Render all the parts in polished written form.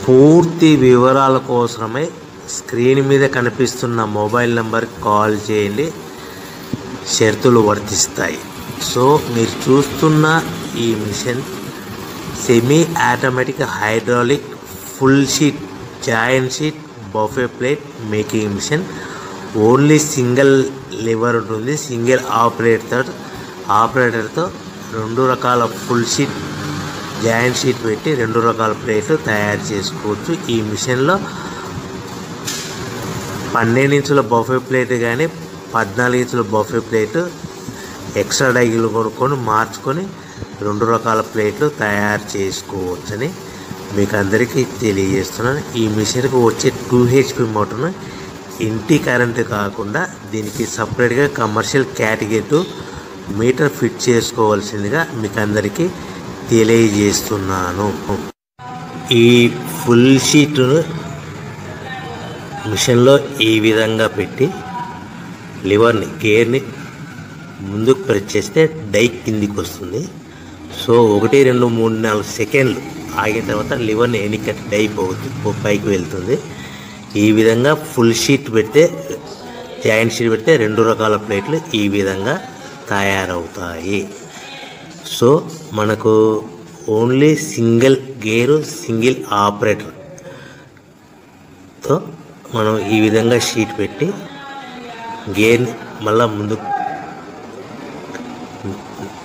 పూర్తి వివరాల కోసమై స్క్రీన్ మీద కనిపిస్తున్న మొబైల్ నెంబర్కి కాల్ చేయండి. షరతులు వర్తిస్తాయి. సో మీరు చూస్తున్న ఈ machine semi automatic hydraulic full sheet joint sheet buffet plate making machine. Only single lever ఉంటుంది. సింగిల్ ఆపరేటర్తో 2 రకాల ఫుల్ షీట్ జాయింట్ షీట్ పెట్టి 2 రకాల ప్లేట్లు తయారు చేసుకోవచ్చు. ఈ మిషన్లో 12 ఇంచుల బఫే ప్లేట్ కానీ 14 ఇంచుల బఫే ప్లేటు ఎక్స్ట్రా డైలు కొనుక్కొని మార్చుకొని 2 రకాల ప్లేట్లు తయారు చేసుకోవచ్చని మీకు అందరికీ తెలియజేస్తున్నాను. ఈ మిషన్కి వచ్చే 2 HP మోటార్ను ఇంటి కరెంటు కాకుండా దీనికి సపరేట్గా కమర్షియల్ కేటగిరీ మీటర్ ఫిట్ చేసుకోవాల్సిందిగా మీకు అందరికీ తెలియజేస్తున్నాను. ఈ ఫుల్ షీట్ మిషన్లో ఈ విధంగా పెట్టి లివర్ని గేర్ని ముందుకు ప్రెస్ చేస్తే డై కిందికి వస్తుంది. సో 1 2 3 4 సెకండ్లు ఆగిన తర్వాత లివర్ని వెనక్కి డై పైకి వెళ్తుంది. ఈ విధంగా ఫుల్ షీట్ పెడితే జాయింట్ షీట్ పెడితే 2 రకాల ప్లేట్లు ఈ విధంగా తయారవుతాయి. సో మనకు ఓన్లీ సింగిల్ గేరు సింగిల్ ఆపరేటర్తో మనం ఈ విధంగా షీట్ పెట్టి గేర్ని మళ్ళీ ముందుకు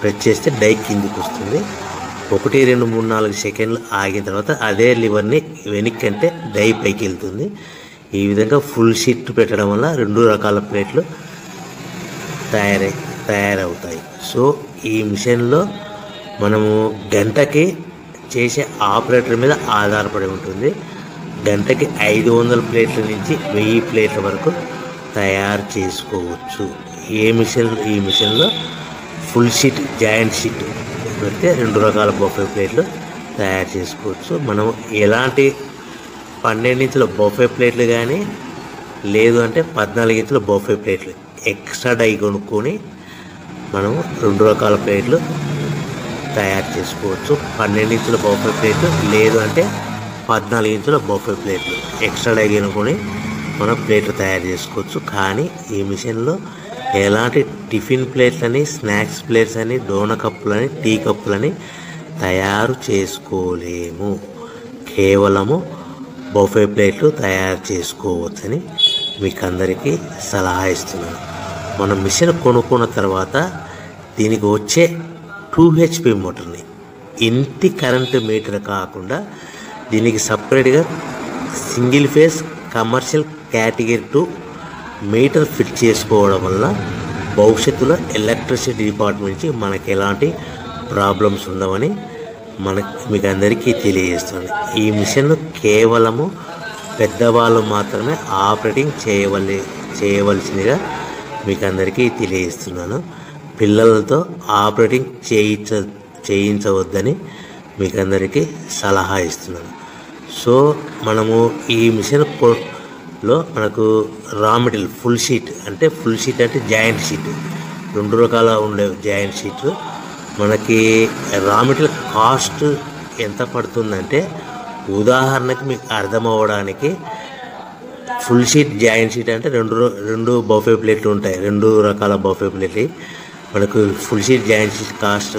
ప్రెస్ చేస్తే డై కిందికి వస్తుంది. 1 2 3 4 సెకండ్లు ఆగిన తర్వాత అదే లివర్ని వెనక్కి అంటే డై పైకి వెళ్తుంది. ఈ విధంగా ఫుల్ షీట్ పెట్టడం వల్ల 2 రకాల ప్లేట్లు తయారవుతాయి. సో ఈ మిషన్లో మనము గంటకి చేసే ఆపరేటర్ మీద ఆధారపడి ఉంటుంది. గంటకి 500 ప్లేట్ల నుంచి 1000 ప్లేట్ల వరకు తయారు చేసుకోవచ్చు. ఈ మిషన్లో ఫుల్ షీట్ జాయింట్ షీట్ పెడితే 2 రకాల బఫే ప్లేట్లు తయారు చేసుకోవచ్చు. మనం ఎలాంటి 12 ఇంచుల బఫే ప్లేట్లు కానీ లేదు అంటే 14 ఇంచుల బఫే ప్లేట్లు ఎక్స్ట్రా డై కొనుక్కొని మనం 2 రకాల ప్లేట్లు తయారు చేసుకోవచ్చు. 12 ఇంచుల బఫే ప్లేట్లు లేదు అంటే 14 ఇంచుల బఫే ప్లేట్లు ఎక్స్ట్రా డై కొనుక్కొని మనం ప్లేట్లు తయారు చేసుకోవచ్చు. కానీ ఈ మిషన్లో ఎలాంటి టిఫిన్ ప్లేట్లని స్నాక్స్ ప్లేట్స్ అని డోన కప్పులని టీ కప్పులని తయారు చేసుకోలేము. కేవలము బఫే ప్లేట్లు తయారు చేసుకోవచ్చని మీకు అందరికీ సలహా ఇస్తున్నాను. మనం మిషన్ కొనుక్కున్న తర్వాత దీనికి వచ్చే 2 HP మోటార్ని ఇంటి కరెంటు మీటర్ కాకుండా దీనికి సపరేట్గా single phase commercial category 2 metre fit చేసుకోవడం వల్ల భవిష్యత్తులో ఎలక్ట్రిసిటీ డిపార్ట్మెంట్ నుంచి మనకి ఎలాంటి ప్రాబ్లమ్స్ ఉండవని మీకు అందరికీ తెలియజేస్తుంది. ఈ మిషన్ కేవలము పెద్దవాళ్ళు మాత్రమే ఆపరేటింగ్ చేయవలసిందిగా మీకు అందరికీ తెలియజేస్తున్నాను. పిల్లలతో ఆపరేటింగ్ చేయించవద్దని మీకు అందరికీ సలహా ఇస్తున్నాను. సో మనము ఈ మిషన్లో మనకు రా మెటీరియల్ ఫుల్ షీట్ అంటే జాయింట్ షీట్ 2 రకాల ఉండే జాయింట్ షీట్ మనకి రా మెటీరియల్ కాస్ట్ ఎంత పడుతుందంటే ఉదాహరణకి మీకు అర్థమవ్వడానికి ఫుల్ షీట్ జాయింట్ షీట్ అంటే 2 బఫే ప్లేట్లు ఉంటాయి. 2 రకాల బఫే ప్లేట్లు మనకు full sheet joint sheet cost